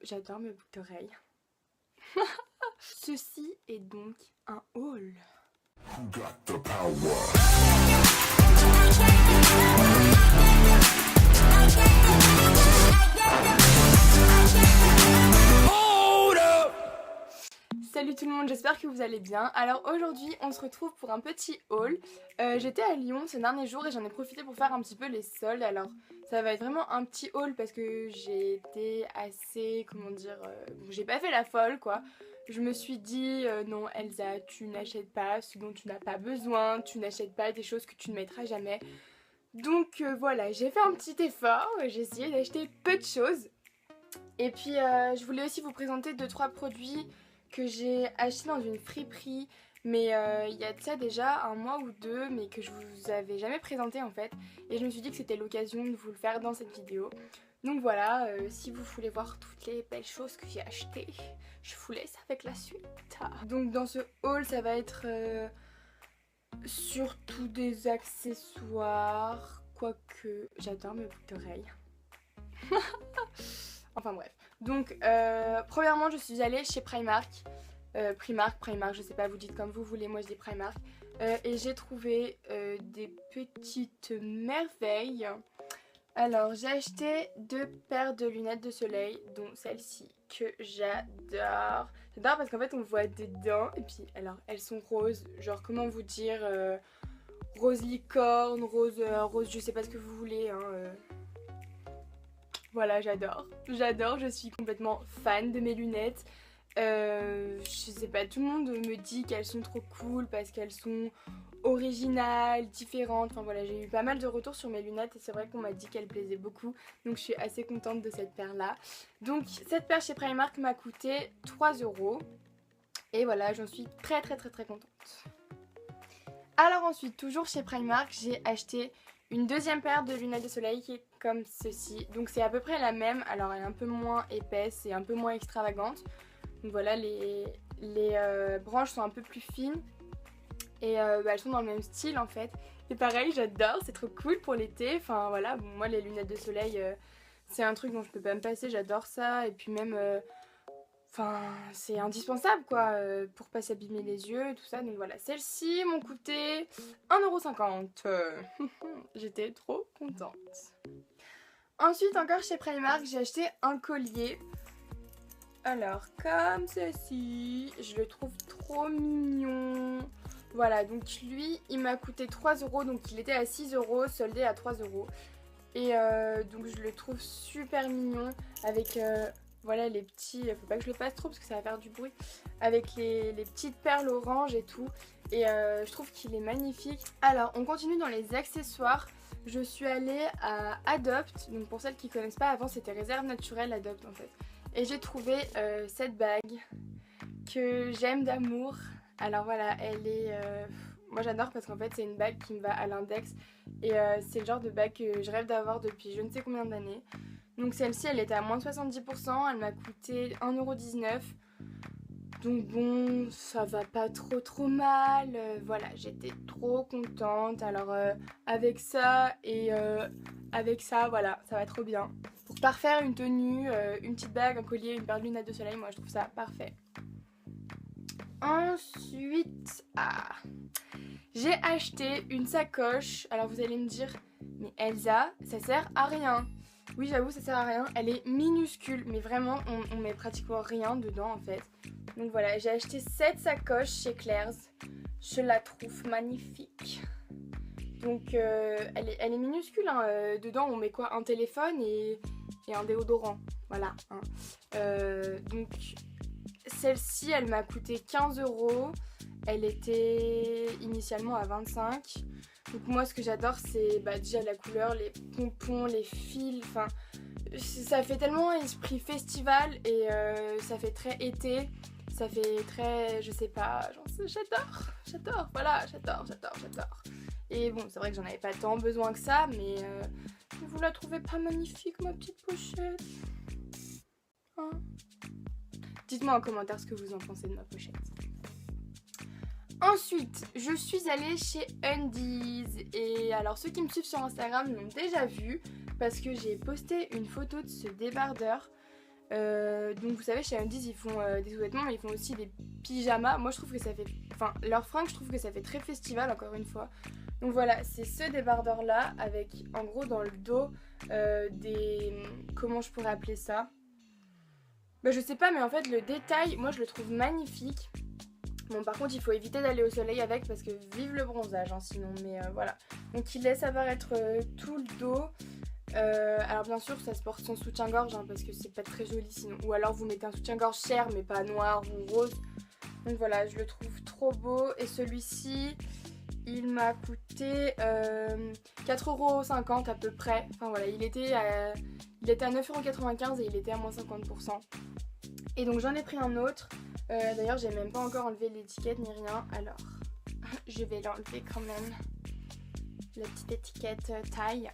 J'adore mes boucles d'oreilles. Ceci est donc un haul. Who got the power? Salut tout le monde, j'espère que vous allez bien. Alors aujourd'hui on se retrouve pour un petit haul. J'étais à Lyon ces derniers jours et j'en ai profité pour faire un petit peu les soldes. Alors ça va être vraiment un petit haul parce que j'ai été assez, comment dire, j'ai pas fait la folle quoi. Je me suis dit non Elsa, tu n'achètes pas ce dont tu n'as pas besoin, tu n'achètes pas des choses que tu ne mettras jamais. Donc voilà, j'ai fait un petit effort, j'ai essayé d'acheter peu de choses. Et puis je voulais aussi vous présenter 2-3 produits que j'ai acheté dans une friperie, mais il y a de ça déjà un mois ou deux, mais que je vous avais jamais présenté en fait. Et je me suis dit que c'était l'occasion de vous le faire dans cette vidéo. Donc voilà, si vous voulez voir toutes les belles choses que j'ai achetées, je vous laisse avec la suite. Donc dans ce haul, ça va être surtout des accessoires, quoique j'adore mes boucles d'oreilles. Enfin bref. Donc premièrement je suis allée chez Primark. Primark, je sais pas, vous dites comme vous voulez, moi je dis Primark. Et j'ai trouvé des petites merveilles. Alors j'ai acheté 2 paires de lunettes de soleil, dont celle-ci que j'adore. J'adore parce qu'en fait on voit dedans. Et puis alors elles sont roses, genre comment vous dire, rose licorne, rose je sais pas ce que vous voulez hein, Voilà, j'adore, je suis complètement fan de mes lunettes. Je sais pas, tout le monde me dit qu'elles sont trop cool parce qu'elles sont originales, différentes. Enfin voilà, j'ai eu pas mal de retours sur mes lunettes et c'est vrai qu'on m'a dit qu'elles plaisaient beaucoup. Donc je suis assez contente de cette paire là. Donc cette paire chez Primark m'a coûté 3 €. Et voilà, j'en suis très contente. Alors ensuite, toujours chez Primark, j'ai acheté une deuxième paire de lunettes de soleil qui est comme ceci. Donc c'est à peu près la même, alors elle est un peu moins épaisse et un peu moins extravagante. Donc voilà, les branches sont un peu plus fines et elles sont dans le même style en fait. Et pareil, j'adore, c'est trop cool pour l'été. Enfin voilà, bon, moi les lunettes de soleil c'est un truc dont je peux pas me passer, j'adore ça. Et puis même, enfin c'est indispensable quoi, pour pas s'abîmer les yeux et tout ça. Donc voilà, celles-ci m'ont coûté 1,50 €. J'étais trop contente. Ensuite encore chez Primark, j'ai acheté un collier. Alors comme ceci, je le trouve trop mignon. Voilà, donc lui il m'a coûté 3 €, donc il était à 6 €, soldé à 3 €. Et donc je le trouve super mignon avec voilà les petits, faut pas que je le passe trop parce que ça va faire du bruit, avec les petites perles orange et tout. Et je trouve qu'il est magnifique. Alors on continue dans les accessoires. Je suis allée à Adopt, donc pour celles qui connaissent pas, avant c'était Réserve Naturelle Adopt en fait. Et j'ai trouvé cette bague que j'aime d'amour. Alors voilà, elle est... moi j'adore parce qu'en fait c'est une bague qui me va à l'index. Et c'est le genre de bague que je rêve d'avoir depuis je ne sais combien d'années. Donc celle-ci elle était à moins de 70%, elle m'a coûté 1,19 €. Donc bon, ça va pas trop mal. Voilà, j'étais trop contente. Alors avec ça et avec ça, voilà, ça va trop bien. Pour parfaire une tenue, une petite bague, un collier, une paire de lunettes de soleil, moi je trouve ça parfait. Ensuite, j'ai acheté une sacoche. Alors vous allez me dire, mais Elsa, ça sert à rien. Oui, j'avoue, ça sert à rien. Elle est minuscule, mais vraiment, on met pratiquement rien dedans en fait. Donc voilà, j'ai acheté cette sacoche chez Claire's. Je la trouve magnifique. Donc elle est minuscule, hein. Dedans on met quoi? Un téléphone et un déodorant. Voilà. Hein. Donc celle-ci elle m'a coûté 15 €. Elle était initialement à 25 €. Donc moi ce que j'adore c'est déjà la couleur, les pompons, les fils. Enfin ça fait tellement esprit festival et ça fait très été. Ça fait très, je sais pas, j'adore, voilà, j'adore. Et bon, c'est vrai que j'en avais pas tant besoin que ça, mais vous la trouvez pas magnifique, ma petite pochette? Hein? Dites-moi en commentaire ce que vous en pensez de ma pochette. Ensuite, je suis allée chez Undies. Et alors, ceux qui me suivent sur Instagram l'ont déjà vu parce que j'ai posté une photo de ce débardeur. Donc vous savez, chez Undies ils font des sous-vêtements, mais ils font aussi des pyjamas. Moi je trouve que ça fait, enfin leurs fringues, je trouve que ça fait très festival encore une fois. Donc voilà, c'est ce débardeur là avec en gros dans le dos des, comment je pourrais appeler ça, bah je sais pas, mais en fait le détail, moi je le trouve magnifique. Bon par contre il faut éviter d'aller au soleil avec parce que vive le bronzage hein, sinon, mais voilà. Donc il laisse apparaître tout le dos. Alors bien sûr ça se porte sans soutien-gorge hein, parce que c'est pas très joli sinon. Ou alors vous mettez un soutien-gorge cher mais pas noir ou rose. Donc voilà, je le trouve trop beau. Et celui-ci il m'a coûté 4,50€ à peu près. Enfin voilà, il était à 9,95€ et il était à moins 50%. Et donc j'en ai pris un autre. D'ailleurs j'ai même pas encore enlevé l'étiquette ni rien. Alors je vais l'enlever quand même. La petite étiquette taille.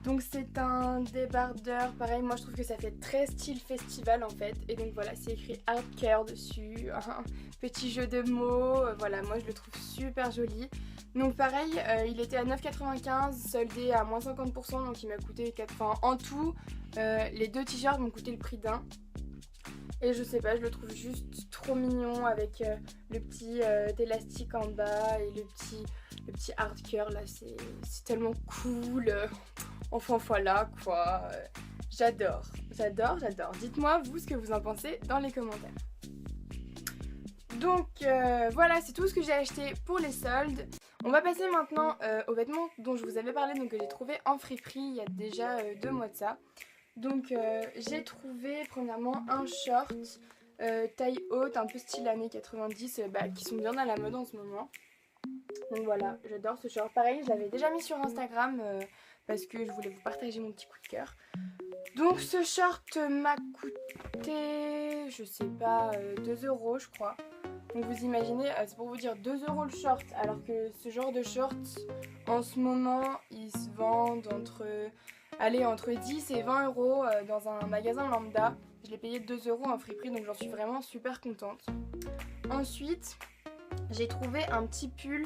Donc c'est un débardeur, pareil moi je trouve que ça fait très style festival en fait. Et donc voilà, c'est écrit Hardcore dessus, un petit jeu de mots, voilà moi je le trouve super joli. Donc pareil, il était à 9,95€, soldé à moins 50%, donc il m'a coûté 4... Enfin en tout, les deux t-shirts m'ont coûté le prix d'un. Et je sais pas, je le trouve juste trop mignon avec le petit élastique en bas et le petit hardcore là, c'est tellement cool. Enfin voilà quoi, j'adore. Dites-moi vous ce que vous en pensez dans les commentaires. Donc voilà, c'est tout ce que j'ai acheté pour les soldes. On va passer maintenant aux vêtements dont je vous avais parlé, donc que j'ai trouvé en friperie il y a déjà 2 mois de ça. Donc j'ai trouvé premièrement un short taille haute, un peu style années 90, qui sont bien à la mode en ce moment. Donc voilà, j'adore ce short. Pareil, je l'avais déjà mis sur Instagram parce que je voulais vous partager mon petit coup de cœur. Donc ce short m'a coûté, je sais pas, 2€ je crois. Donc vous imaginez, c'est pour vous dire 2€ le short, alors que ce genre de shorts en ce moment ils se vendent entre 10 et 20€ dans un magasin lambda. Je l'ai payé 2€ en friperie, donc j'en suis vraiment super contente. Ensuite j'ai trouvé un petit pull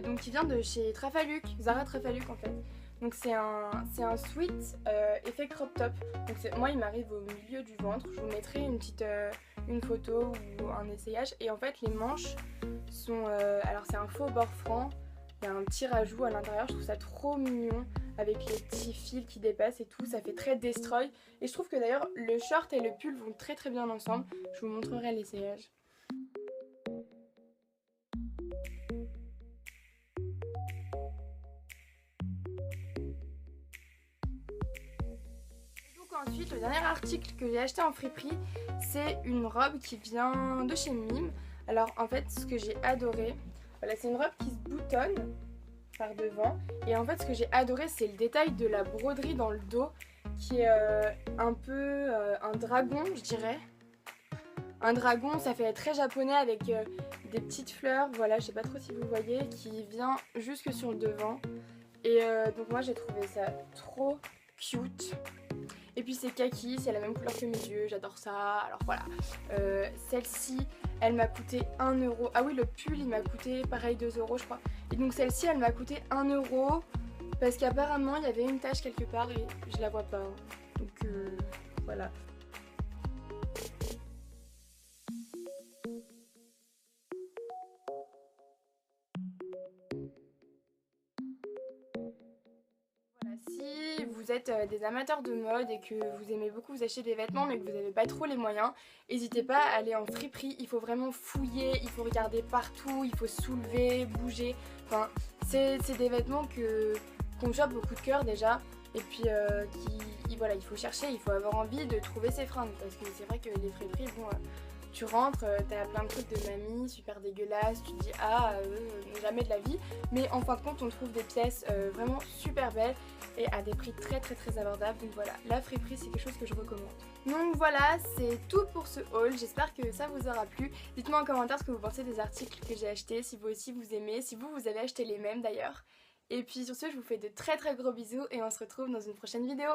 donc qui vient de chez Trafaluk, Zara Trafaluk en fait. Donc c'est un sweat effet crop top. Donc moi il m'arrive au milieu du ventre. Je vous mettrai une photo ou un essayage. Et en fait les manches sont... alors c'est un faux bord franc. Il y a un petit rajout à l'intérieur. Je trouve ça trop mignon avec les petits fils qui dépassent et tout. Ça fait très destroy. Et je trouve que d'ailleurs le short et le pull vont très très bien ensemble. Je vous montrerai l'essayage. Ensuite, le dernier article que j'ai acheté en friperie, c'est une robe qui vient de chez Mime. Alors en fait, ce que j'ai adoré, voilà, c'est une robe qui se boutonne par devant. Et en fait, ce que j'ai adoré, c'est le détail de la broderie dans le dos, qui est un peu un dragon, je dirais. Un dragon, ça fait très japonais avec des petites fleurs, voilà, je sais pas trop si vous voyez, qui vient jusque sur le devant. Et donc moi, j'ai trouvé ça trop cute. Et puis c'est kaki, c'est la même couleur que mes yeux, j'adore ça. Alors voilà, celle-ci elle m'a coûté 1€. Ah oui, le pull il m'a coûté pareil 2€ je crois. Et donc celle-ci elle m'a coûté 1€ parce qu'apparemment il y avait une tache quelque part et je la vois pas. Donc voilà. Si vous êtes des amateurs de mode et que vous aimez beaucoup vous acheter des vêtements mais que vous n'avez pas trop les moyens, n'hésitez pas à aller en friperie. Il faut vraiment fouiller, il faut regarder partout, il faut soulever, bouger. Enfin, c'est des vêtements qu'on chope au coup de cœur déjà. Et puis voilà, il faut chercher, il faut avoir envie de trouver ses fringues. Parce que c'est vrai que les friperies, bon, tu rentres, t'as plein de trucs de mamie, super dégueulasses, tu te dis ah, jamais de la vie. Mais en fin de compte, on trouve des pièces vraiment super belles et à des prix très très très abordables. Donc voilà, la friperie c'est quelque chose que je recommande. Donc voilà, c'est tout pour ce haul, j'espère que ça vous aura plu. Dites-moi en commentaire ce que vous pensez des articles que j'ai achetés, si vous aussi vous aimez, si vous avez acheté les mêmes d'ailleurs. Et puis sur ce, je vous fais de très très gros bisous et on se retrouve dans une prochaine vidéo.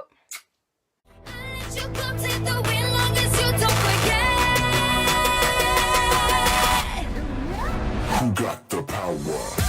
Who got the power?